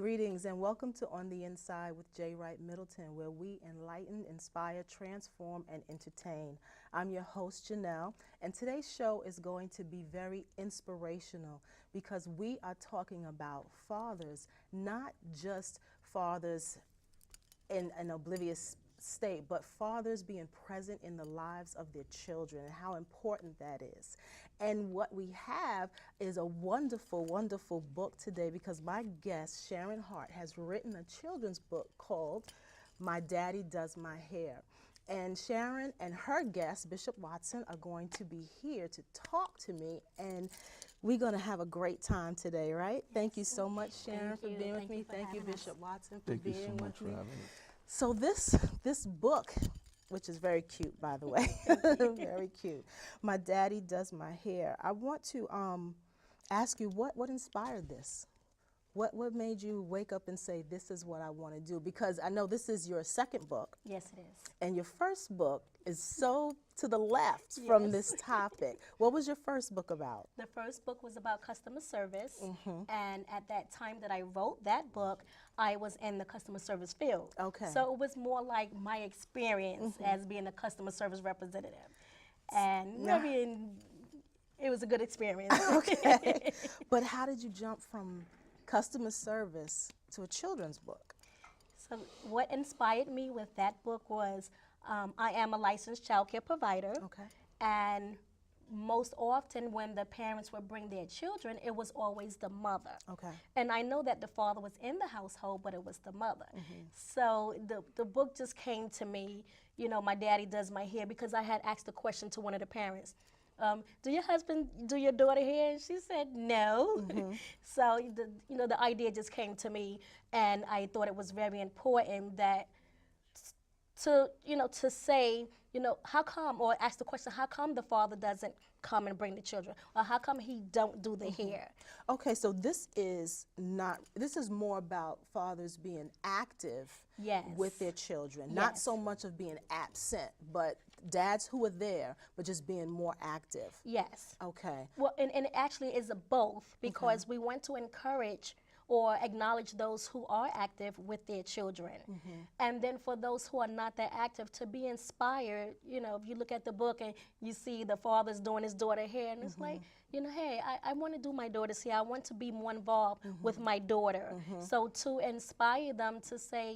Greetings and welcome to On the Inside with Wright, Middleton, where we enlighten, inspire, transform, and entertain. I'm your host, Janelle, and today's show is going to be very inspirational because we are talking about fathers, not just fathers in an oblivious state, but fathers being present in the lives of their children and how important that is. And what we have is a wonderful, wonderful book today because my guest, Sharon Hart, has written a children's book called My Daddy Does My Hair. And Sharon and her guest, Bishop Watson, are going to be here to talk to me, and we're going to have a great time today, right? Yes. Thank you so much, Sharon, for being with me. Thank you, Bishop Watson, for being with me. So this book, which is very cute, by the way, very cute. My Daddy Does My Hair. I want to ask you what inspired this? What made you wake up and say, this is what I want to do? Because I know this is your second book. Yes, it is. And your first book is so to the left from this topic. What was your first book about? The first book was about customer service. And at that time that I wrote that book, I was in the customer service field. Okay. So it was more like my experience as being a customer service representative. And it was a good experience. Okay. But how did you jump from customer service to a children's book? So what inspired me with that book was I am a licensed child care provider. Okay. And most often when the parents would bring their children, it was always the mother. Okay. And I know that the father was in the household, but it was the mother. So the book just came to me, you know, My Daddy Does My Hair, because I had asked a question to one of the parents. Do your husband do your daughter hair? And she said no. So the idea just came to me, and I thought it was very important that to say, how come, or ask the question, how come the father doesn't come and bring the children, or how come he don't do the hair? Okay, so this is more about fathers being active with their children, not so much of being absent, but dads who are there, but just being more active. Yes. Okay. Well, and it actually is a both, because we want to encourage or acknowledge those who are active with their children. And then for those who are not that active, to be inspired, if you look at the book and you see the father's doing his daughter hair, and it's like, hey, I want to do my daughter's hair. I want to be more involved with my daughter. So to inspire them to say,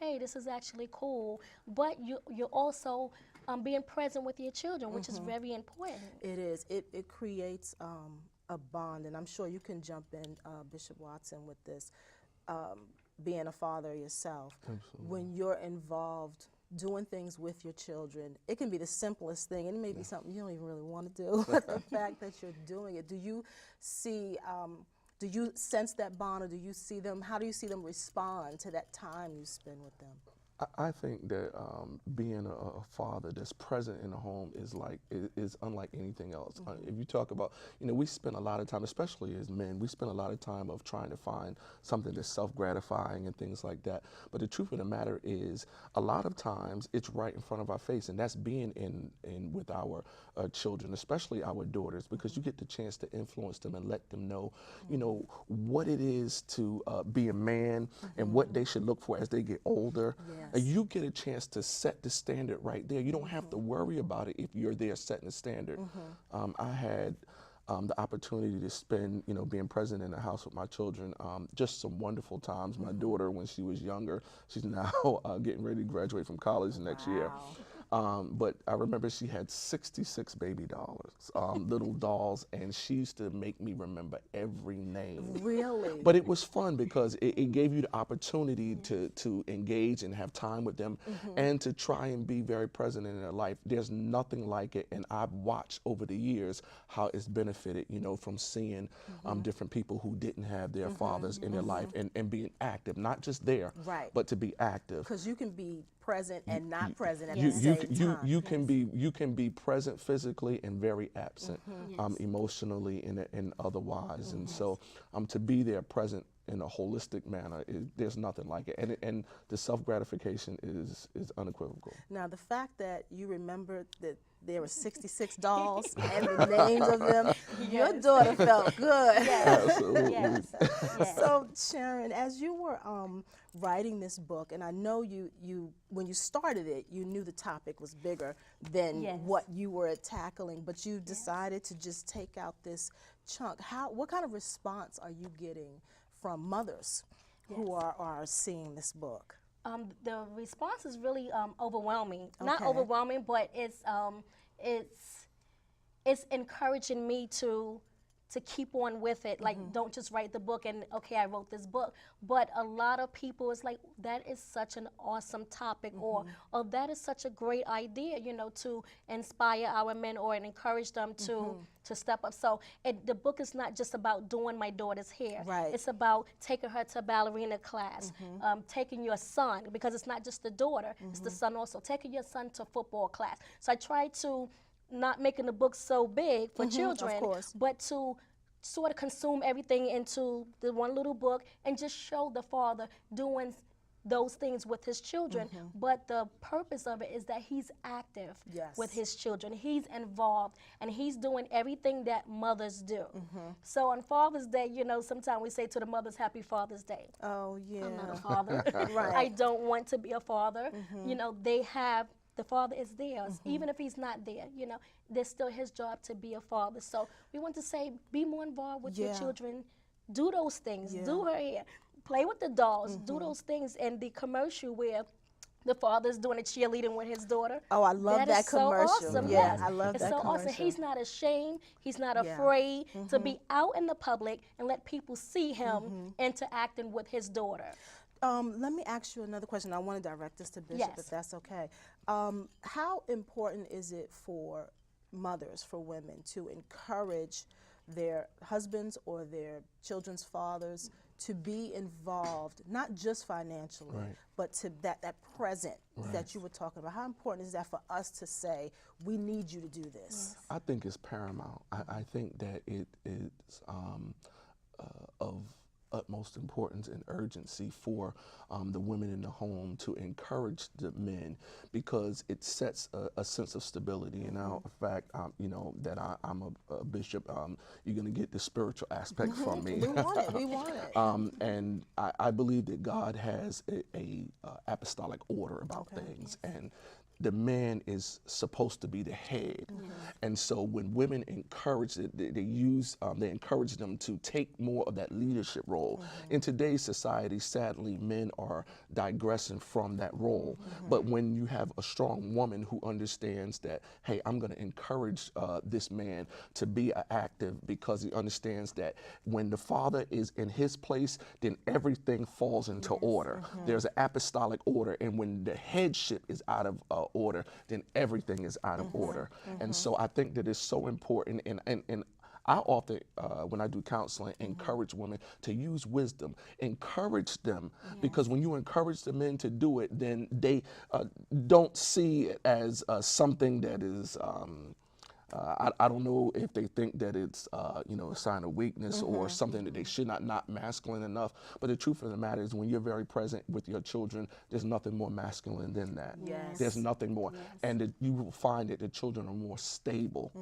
hey, this is actually cool, but you're also being present with your children, which is very important. It is. It creates a bond, and I'm sure you can jump in, Bishop Watson, with this, being a father yourself. Absolutely. When you're involved doing things with your children, it can be the simplest thing, and it may be something you don't even really want to do, but the fact that you're doing it, do you sense that bond, or do you see them, how do you see them respond to that time you spend with them? I think that being a father that's present in the home is unlike anything else. If you talk about, we spend a lot of time, especially as men, we spend a lot of time of trying to find something that's self-gratifying and things like that. But the truth of the matter is, a lot of times it's right in front of our face, and that's being in with our children, especially our daughters, because you get the chance to influence them and let them know, what it is to be a man and what they should look for as they get older. You get a chance to set the standard right there. You don't have to worry about it if you're there setting the standard. I had the opportunity to spend, being present in the house with my children, just some wonderful times. My daughter, when she was younger, she's now getting ready to graduate from college next year. But I remember she had 66 baby dolls, little dolls, and she used to make me remember every name. Really? But it was fun because it gave you the opportunity to engage and have time with them and to try and be very present in their life. There's nothing like it, and I've watched over the years how it's benefited, from seeing different people who didn't have their fathers in their life and being active, not just there, but to be active. Because you can be present and not present at the same time. You can be present physically and very absent emotionally and otherwise. And so to be there present in a holistic manner, there's nothing like it. And the self-gratification is unequivocal. Now, the fact that you remembered that there were 66 dolls and the names of them, your daughter felt good. Yes. Absolutely. Yes. Yes. So, Sharon, as you were writing this book, and I know you when you started it, you knew the topic was bigger than Yes. what you were tackling, but you decided to just take out this chunk. What kind of response are you getting from mothers who are seeing this book? The response is really overwhelming. Not Okay. overwhelming, but it's encouraging me to keep on with it. Like, don't just write the book and, okay, I wrote this book. But a lot of people is like, that is such an awesome topic, or that is such a great idea, you know, to inspire our men or encourage them to step up. So the book is not just about doing my daughter's hair. Right. It's about taking her to ballerina class, taking your son, because it's not just the daughter, it's the son also, taking your son to football class. So I try to not making the book so big for children, of course. but to sort of consume everything into the one little book and just show the father doing those things with his children. But the purpose of it is that he's active Yes. with his children. He's involved and he's doing everything that mothers do. So on Father's Day, you know, sometimes we say to the mothers, Happy Father's Day. Oh, yeah. I'm not a father. Right. I don't want to be a father. You know, the father is theirs. Even if he's not there, you know, there's still his job to be a father. So we want to say, be more involved with your Yeah. children. Do those things. Yeah. Do her hair. Play with the dolls. Do those things. And the commercial where the father's doing a cheerleading with his daughter. Oh, I love that is so commercial. awesome. Yeah, Yes. I love it's that so commercial. awesome. He's not ashamed. He's not Yeah. afraid to be out in the public and let people see him interacting with his daughter. Let me ask you another question. I want to direct this to Bishop, Yes. if that's okay. How important is it for mothers, for women, to encourage their husbands or their children's fathers to be involved, not just financially, Right. but to that present Right. that you were talking about? How important is that for us to say, we need you to do this? I think it's paramount. I think that it is of utmost importance and urgency for the women in the home to encourage the men, because it sets a sense of stability. And now, in fact, you know, that I'm a bishop, you're going to get the spiritual aspect from me. We want it. We want it. And I believe that God has a apostolic order about things, and the man is supposed to be the head. And so when women encourage it, they encourage them to take more of that leadership role. In today's society, sadly, men are digressing from that role. But when you have a strong woman who understands that, hey, I'm going to encourage this man to be active, because he understands that when the father is in his place, then everything falls into order. There's an apostolic order, and when the headship is out of order, then everything is out of order. And so I think that it's so important, and I often, when I do counseling, encourage women to use wisdom, encourage them, because when you encourage the men to do it, then they don't see it as something that is, I don't know if they think that it's you know, a sign of weakness or something that they should not masculine enough. But the truth of the matter is, when you're very present with your children, there's nothing more masculine than that. Yes. There's nothing more. And that you will find that the children are more stable.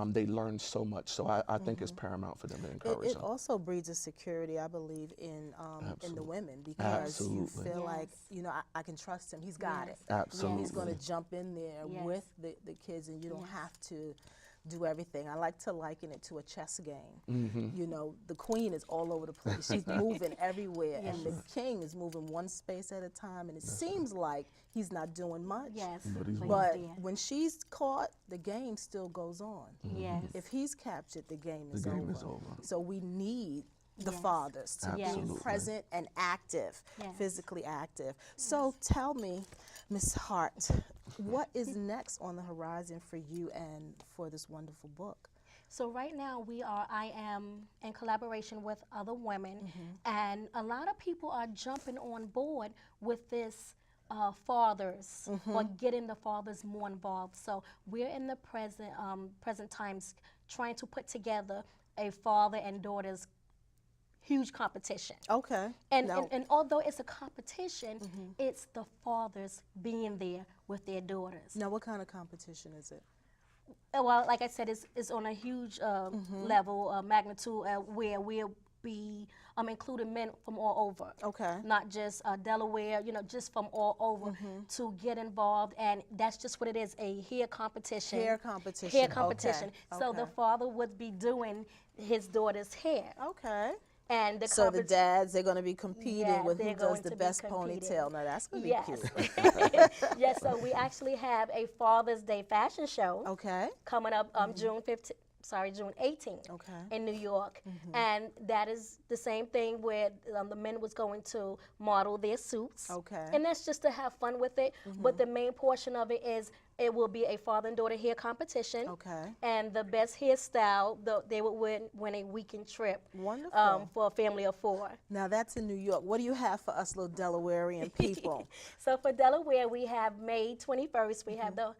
They learn so much. So I think it's paramount for them to encourage It them. also breeds a security, I believe, in the women, because you Absolutely. feel like, you know, I can trust him. He's got it. Absolutely. He's going to jump in there Yes. with the kids, and you don't have to do everything. I like to liken it to a chess game. You know, the queen is all over the place. She's moving everywhere, and the king is moving one space at a time, and it seems like he's not doing much. Yes. But when she's caught, the game still goes on. Yes. If he's captured, the game is game over. is over. So we need the Yes. fathers to Absolutely. be present and active, Yes. physically active. So tell me, Ms. Hart, what is next on the horizon for you and for this wonderful book? So right now I am in collaboration with other women, and a lot of people are jumping on board with this fathers, or getting the fathers more involved. So we're in the present times trying to put together a father and daughters huge competition. Okay. And, Now- and although it's a competition, it's the fathers being there with their daughters. Now, what kind of competition is it? Well, like I said, it's on a huge level, magnitude, where we'll be including men from all over. Okay. Not just Delaware, just from all over to get involved. And that's just what it is, a hair competition. Hair competition. Hair competition. Okay. So the father would be doing his daughter's hair. Okay. And the So the dads, they're going to be competing Yeah, with who they're does going the to be best competing. ponytail. Now, that's going to Yes. be cute. Yes, so we actually have a Father's Day fashion show Okay. coming up June 18th Okay. in New York. And that is the same thing where the men was going to model their suits. Okay. And that's just to have fun with it. But the main portion of it is it will be a father and daughter hair competition. Okay. And the best hairstyle, they would win a weekend trip. Wonderful. For a family of 4. Now, that's in New York. What do you have for us little Delawarean people? So for Delaware, we have May 21st. We have the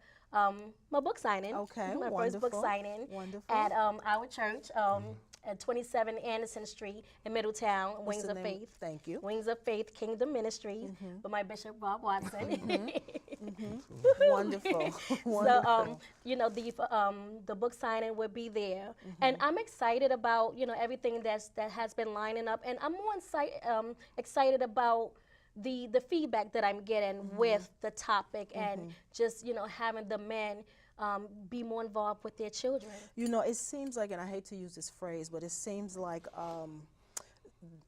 my book signing. Okay, my first wonderful. book signing Wonderful. at our church at 27 Anderson Street in Middletown, What's Wings the of name? Faith. Thank you. Wings of Faith Kingdom Ministries with my Bishop Bob Watson. Wonderful. So Wonderful. the book signing will be there, and I'm excited about everything that has been lining up, and I'm more excited about the feedback that I'm getting with the topic, and just having the men be more involved with their children. It seems like, and I hate to use this phrase, but it seems like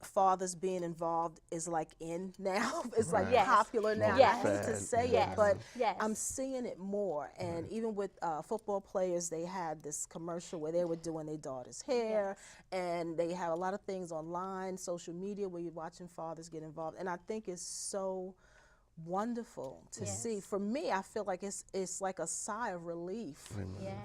fathers being involved is like in now. It's like Yes. popular now. Yes. I hate to say Yes. it, but Yes. I'm seeing it more. And even with football players, they had this commercial where they were doing their daughter's hair, and they have a lot of things online, social media, where you're watching fathers get involved. And I think it's so wonderful to see. For me, I feel like it's like a sigh of relief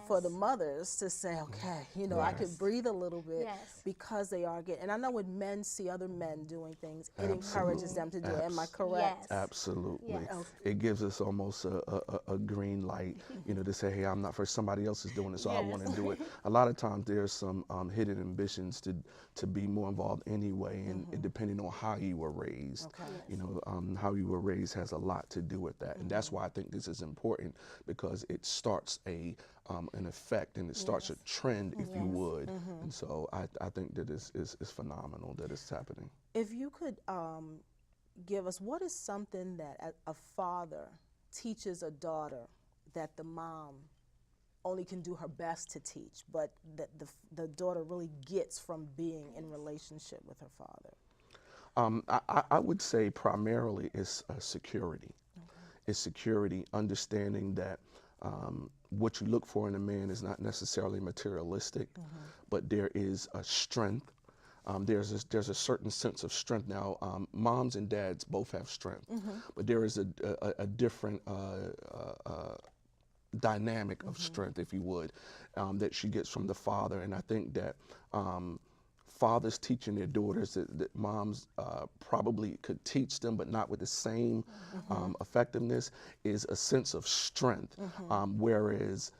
for the mothers to say, okay, I could breathe a little bit because they are getting, and I know when men see other men doing things, it encourages them to do it. Am I correct? Yes. Absolutely. Yes. It gives us almost a green light, to say, hey, I'm not first, somebody else is doing it, so I want to do it. A lot of times there's some hidden ambitions to be more involved anyway, and depending on how you were raised. Okay. How you were raised has a lot to do with that, and that's why I think this is important, because it starts an effect, and it starts a trend, if you would. And so I think that is phenomenal that it's happening. If you could give us, what is something that a father teaches a daughter that the mom only can do her best to teach, but that the daughter really gets from being in relationship with her father? I would say primarily it's security. It's security, understanding that what you look for in a man is not necessarily materialistic, but there is a strength. There's a certain sense of strength. Now, moms and dads both have strength, but there is a different dynamic of strength, if you would, that she gets from the father. And I think that fathers teaching their daughters that moms probably could teach them, but not with the same effectiveness, is a sense of strength. Whereas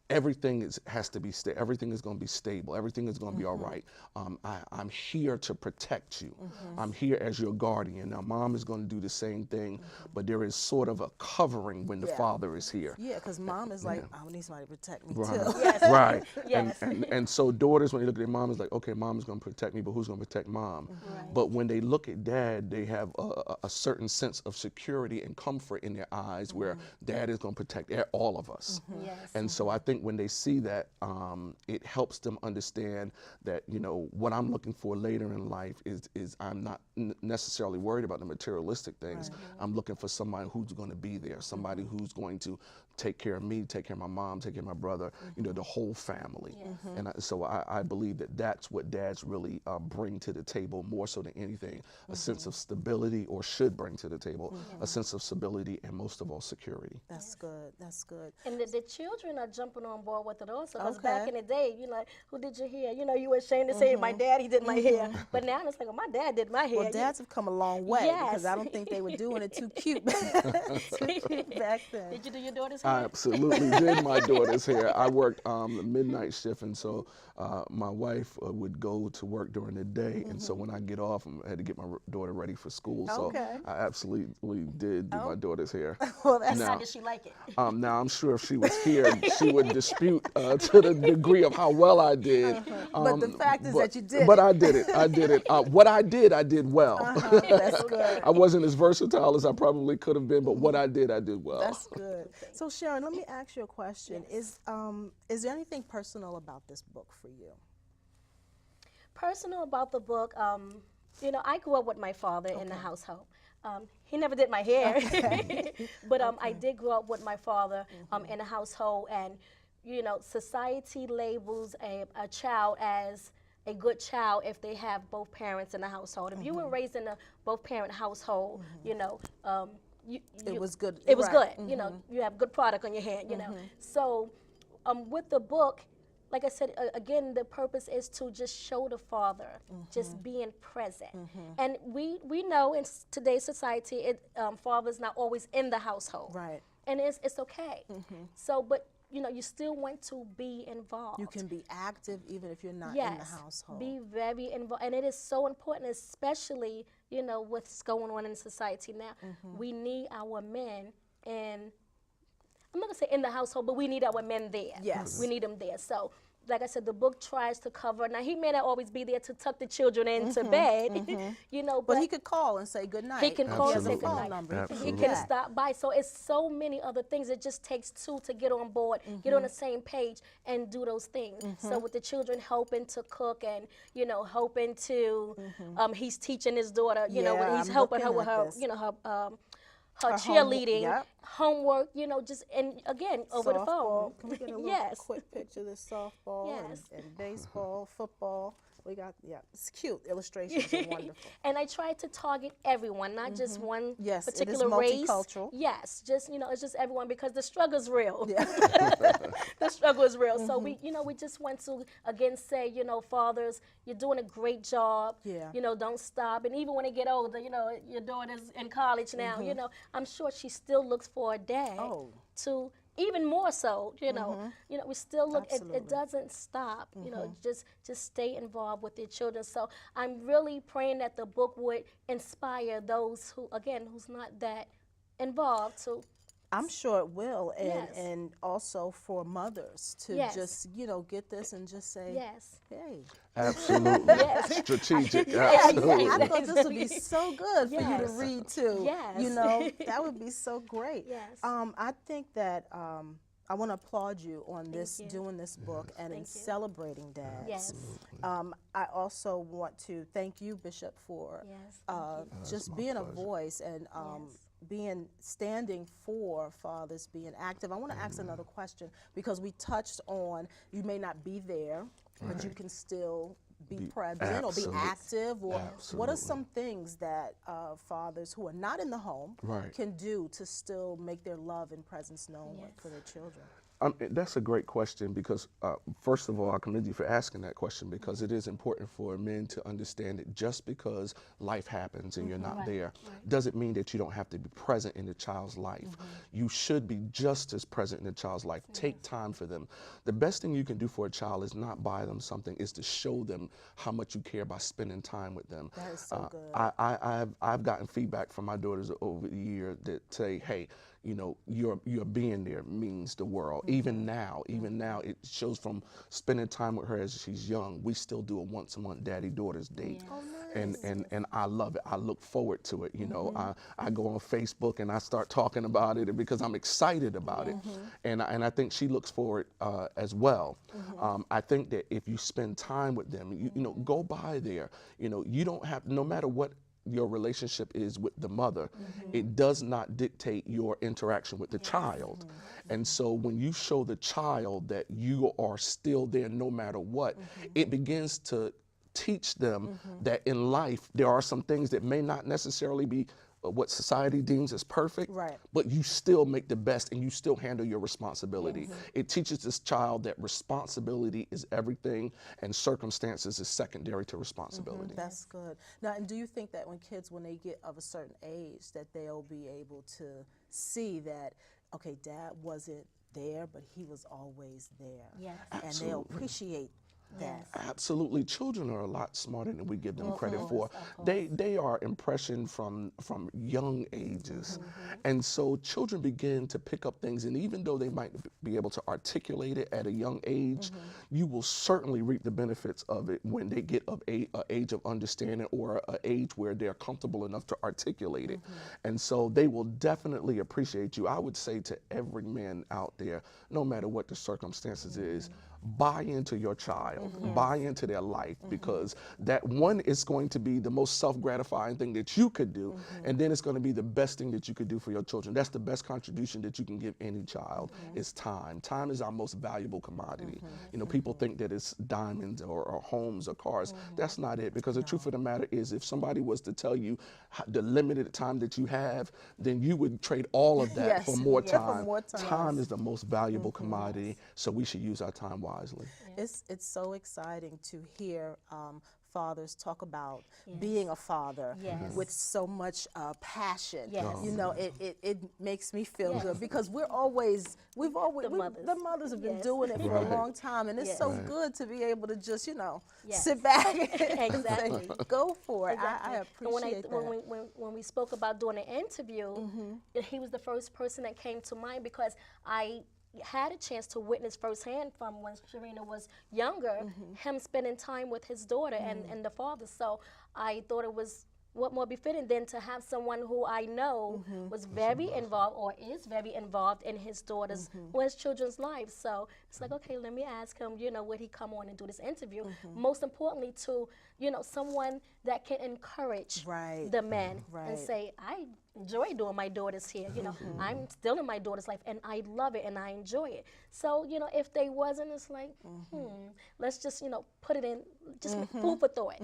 everything has to be everything is going to be stable. Everything is going to be all right. I'm here to protect you. I'm here as your guardian. Now, mom is going to do the same thing, but there is sort of a covering when the father is here. Yeah, because mom is like, I need somebody to protect me Right. too. Yes. Right. Yes. And so daughters, when they look at their mom, is like, okay, mom is going to protect me, but who's going to protect mom? Right. But when they look at dad, they have a certain sense of security and comfort in their eyes, where dad is going to protect all of us. Yes. And so I think when they see that, it helps them understand that, what I'm looking for later in life is I'm not necessarily worried about the materialistic things. I'm looking for somebody who's going to be there, somebody who's going to take care of me, take care of my mom, take care of my brother, the whole family. And so I believe that that's what dads really bring to the table, more so than anything, a sense of stability, or should bring to the table, a sense of stability, and most of all, security. That's good. That's good. And the children are jumping on board with it also. Because back in the day, who did your hair? You were ashamed to say, my daddy did my hair. But now it's like, my dad did my hair. Well, dads have come a long way, because I don't think they were doing it too cute back then. Did you do your daughter's hair? I absolutely did my daughter's hair. I worked the midnight shift, and so my wife would go to work during the day, and so when I get off, I had to get my daughter ready for school. So I absolutely did do my daughter's hair. Well, that's And how did she like it? Now I'm sure if she was here, she would dispute to the degree of how well I did. But the fact is that you did But it. I did it. I did it. What I did well. That's good. I wasn't as versatile as I probably could have been, but what I did well. That's good. So Sharon, let me ask you a question. Is there anything personal about this book for you? Personal about the book, you know, I grew up with my father in the household. He never did my hair, but I did grow up with my father in a household, and you know, society labels a child as a good child if they have both parents in the household. If you were raised in a both parent household, you know, It was good. It was Right. good. You know, you have good product on your hand. You know, so with the book, like I said, again, the purpose is to just show the father, just being present. And we know in today's society, father's not always in the household. Right. And it's okay. So, but you know, you still want to be involved. You can be active even if you're not yes, in the household. be very involved, and it is so important, especially you know what's going on in society now. We need our men, and I'm not gonna say in the household, but we need our men there. Yes. We need them there. So, like I said, the book tries to cover. Now, he may not always be there to tuck the children into bed, you know, But he could call and say good night. he can call and Absolutely. say good night. Number. He He do can that. stop by. So it's so many other things. It just takes two to get on board, get on the same page, and do those things. So with the children helping to cook and you know helping to, he's teaching his daughter. You know, Yeah, he's I'm helping her looking with at her. this. You know her. Her Her cheerleading, yep. homework, you know, just and again over the Softball. phone. Can we get a little yes. quick picture of this softball Yes. and baseball, football? We got, it's cute. Illustrations are wonderful. And I try to target everyone, not just one Yes, it is particular race. multicultural. Yes, just you know, it's just everyone because the struggle's real. Yeah. The struggle is real. So we, you know, we just want to again say, you know, fathers, you're doing a great job. Yeah. You know, don't stop. And even when they get older, you know, your daughter's in college now. You know, I'm sure she still looks for a dad to. Even more so, you know, we still look. It doesn't stop. You know, just stay involved with your children. So I'm really praying that the book would inspire those who, again, who's not that involved to. I'm sure it will, and Yes. and also for mothers to Yes. just get this and just say, Yes. hey. Absolutely. Yes. Strategic. Yes. Absolutely. I thought this would be so good for you to Yes. read too. Yes. You know, that would be so great. Yes. I think that I want to applaud you on you. doing this book and in Thank you. celebrating dads. Yes. I also want to thank you, Bishop, for Yes, thank just my being a pleasure. voice and standing for fathers, being active. I want to ask another question because we touched on you may not be there, but you can still be present or be absolute. active. Or what Absolutely. are some things that fathers who are not in the home Right. can do to still make their love and presence known for their children? That's a great question because, first of all, I commend you for asking that question because it is important for men to understand that just because life happens and you're not there doesn't mean that you don't have to be present in the child's life. You should be just as present in the child's life. Take time for them. The best thing you can do for a child is not buy them something, is to show them how much you care by spending time with them. That is so good. I've gotten feedback from my daughters over the year that say, hey, you know, your being there means the world. Even now, it shows from spending time with her as she's young. We still do a once-a-month daddy-daughters date. Oh, And I love it. I look forward to it. You know, I go on Facebook and I start talking about it because I'm excited about it. And I think she looks forward as well. I think that if you spend time with them, you know, go by there. You know, you don't have, no matter what your relationship is with the mother, it does not dictate your interaction with the child. And so when you show the child that you are still there no matter what, it begins to teach them that in life there are some things that may not necessarily be what society deems as perfect, but you still make the best and you still handle your responsibility. It teaches this child that responsibility is everything and circumstances is secondary to responsibility. That's good. Now, and do you think that when they get of a certain age, that they'll be able to see that okay, dad wasn't there, but he was always there. Yes. And they'll Absolutely. appreciate that. Yes. Absolutely, children are a lot smarter than we give them Of credit course, for. of course. They are impressioned from young ages, and so children begin to pick up things. And even though they might be able to articulate it at a young age, you will certainly reap the benefits of it when they get of a age of understanding or an age where they're comfortable enough to articulate it. And so they will definitely appreciate you. I would say to every man out there, no matter what the circumstances is, buy into your child, buy into their life, because that one is going to be the most self-gratifying thing that you could do, and then it's going to be the best thing that you could do for your children. That's the best contribution that you can give any child is time. Time is our most valuable commodity. You know, people think that it's diamonds or homes or cars. That's not it, because the truth of the matter is, if somebody was to tell you the limited time that you have, then you would trade all of that Yes. for more Yeah, time. for more time. Time is the most valuable commodity, so we should use our time wisely. It's so exciting to hear fathers talk about being a father Yes. with so much passion. Yes. You know, it makes me feel good, because we've always the mothers have been Yes. doing it for a Right. long time, and it's Yes. so Right. good to be able to just, Yes. sit back and Exactly. say, go for it. Exactly. I And appreciate that. when we spoke about doing an interview, he was the first person that came to mind, because I had a chance to witness firsthand from when Sharina was younger, him spending time with his daughter and the father. So I thought it was what more befitting than to have someone who I know was very involved or is very involved in his daughter's or his children's lives. So it's like, okay, let me ask him, would he come on and do this interview? Most importantly, to, someone that can encourage Right. the men Right. and say, I enjoy doing my daughter's hair. I'm still in my daughter's life and I love it and I enjoy it. So, if they wasn't, it's like, let's just, put it in, just food for thought.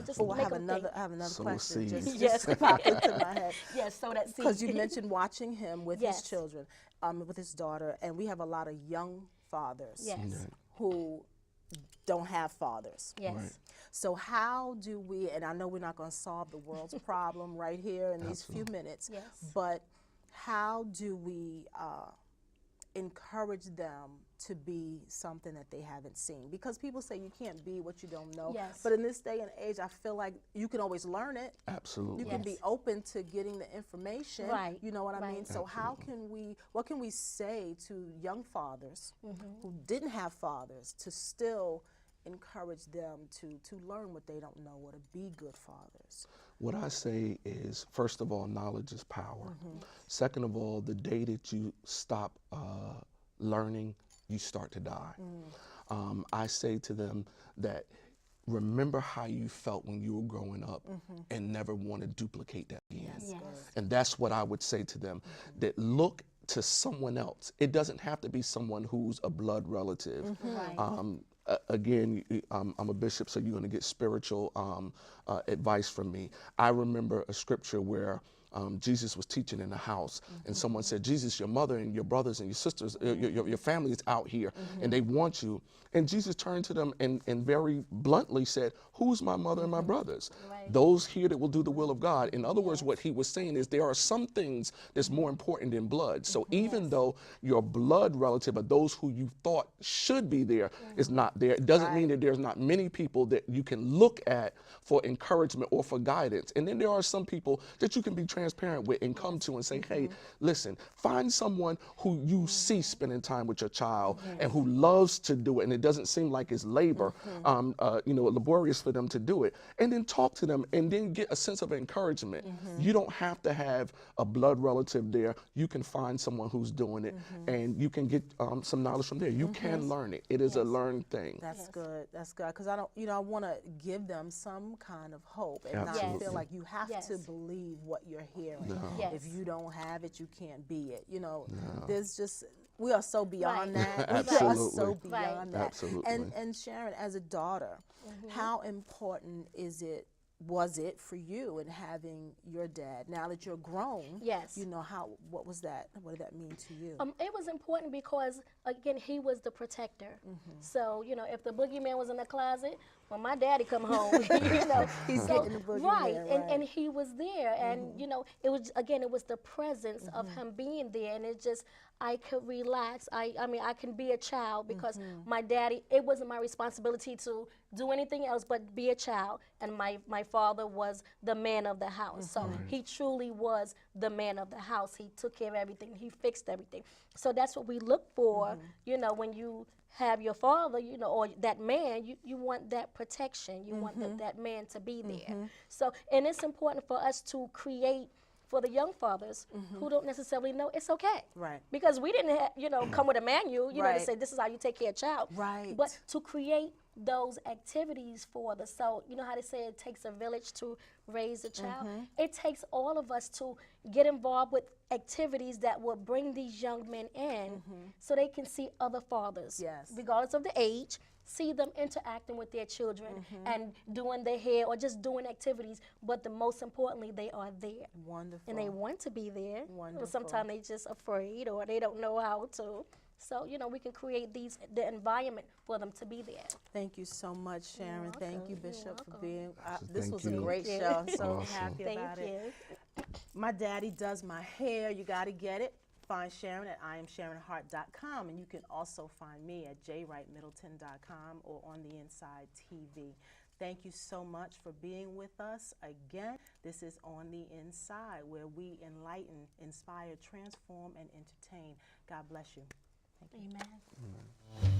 Just Oh, I make have them think. another Sow a question. seed. Just Yes. popped into my head. Yes, so that seed. Because you mentioned watching him with Yes. his children, with his daughter, and we have a lot of young fathers Yes. who don't have fathers. Yes. Right. So how do we, and I know we're not going to solve the world's problem right here in these few minutes, Yes. but how do we encourage them to be something that they haven't seen? Because people say you can't be what you don't know. Yes. But in this day and age, I feel like you can always learn it. Absolutely. You can be open to getting the information. Right. You know what I Right. mean? So what can we say to young fathers who didn't have fathers to still encourage them to learn what they don't know or to be good fathers? What I say is, first of all, knowledge is power. Second of all, the day that you stop learning, you start to die. I say to them that remember how you felt when you were growing up and never want to duplicate that again. Yes. And that's what I would say to them, that look to someone else. It doesn't have to be someone who's a blood relative. Right. Again, I'm a bishop, so you're going to get spiritual advice from me. I remember a scripture where Jesus was teaching in a house, and someone said, Jesus, your mother and your brothers and your sisters, your family is out here, and they want you. And Jesus turned to them and very bluntly said, who's my mother and my brothers? Right. Those here that will do the will of God. In other words, what he was saying is there are some things that's more important than blood. So even though your blood relative or those who you thought should be there is not there, it doesn't mean that there's not many people that you can look at for encouragement or for guidance. And then there are some people that you can be transparent with and come to and say, hey, listen, find someone who you see spending time with your child and who loves to do it, and it doesn't seem like it's labor, laborious for them to do it. And then talk to them and then get a sense of encouragement. You don't have to have a blood relative there. You can find someone who's doing it, and you can get some knowledge from there. You can learn it. It is a learned thing. That's good. That's good. Because I want to give them some kind of hope and not Absolutely. feel like you have Yes. to believe what you're hearing. No. Yes. If you don't have it, you can't be it. There's just, we are so beyond Right. that. We are Absolutely. so beyond that. Absolutely. And Sharon, as a daughter, how important was it for you in having your dad? Now that you're grown, Yes. what was that? What did that mean to you? It was important because again, he was the protector. So, you know, if the boogeyman was in the closet, when my daddy come home, you know, He's getting the boogeyman, right, right. and he was there, and you know, it was, again, it was the presence of him being there, and it just, I could relax. I mean, I can be a child because my daddy, it wasn't my responsibility to do anything else but be a child, and my father was the man of the house. So he truly was the man of the house. He took care of everything. He fixed everything. So that's what we look for, you know, when you have your father, you know, or that man, you want that protection. You want that man to be there. So, and it's important for us to create for the young fathers who don't necessarily know, it's okay. Right. Because we didn't have, you know, come with a manual, you know, to say this is how you take care of a child. Right. But to create those activities for the, so you know how they say it takes a village to raise a child? It takes all of us to get involved with activities that will bring these young men in so they can see other fathers, Yes. regardless of the age, see them interacting with their children and doing their hair or just doing activities, but the most importantly, they are there. Wonderful. And they want to be there. Wonderful. Sometimes they just afraid or they don't know how to. So, you know, we can create the environment for them to be there. Thank you so much, Sharon. Thank you, Bishop, for being. This Thank was a you. great Thank show. I'm you. so Awesome. happy about Thank it. you. My daddy does my hair. You got to get it. Find Sharon at IamSharonHart.com, and you can also find me at jwrightmiddleton.com or on the Inside TV. Thank you so much for being with us again. This is On the Inside, where we enlighten, inspire, transform, and entertain. God bless you. Thank you. Amen.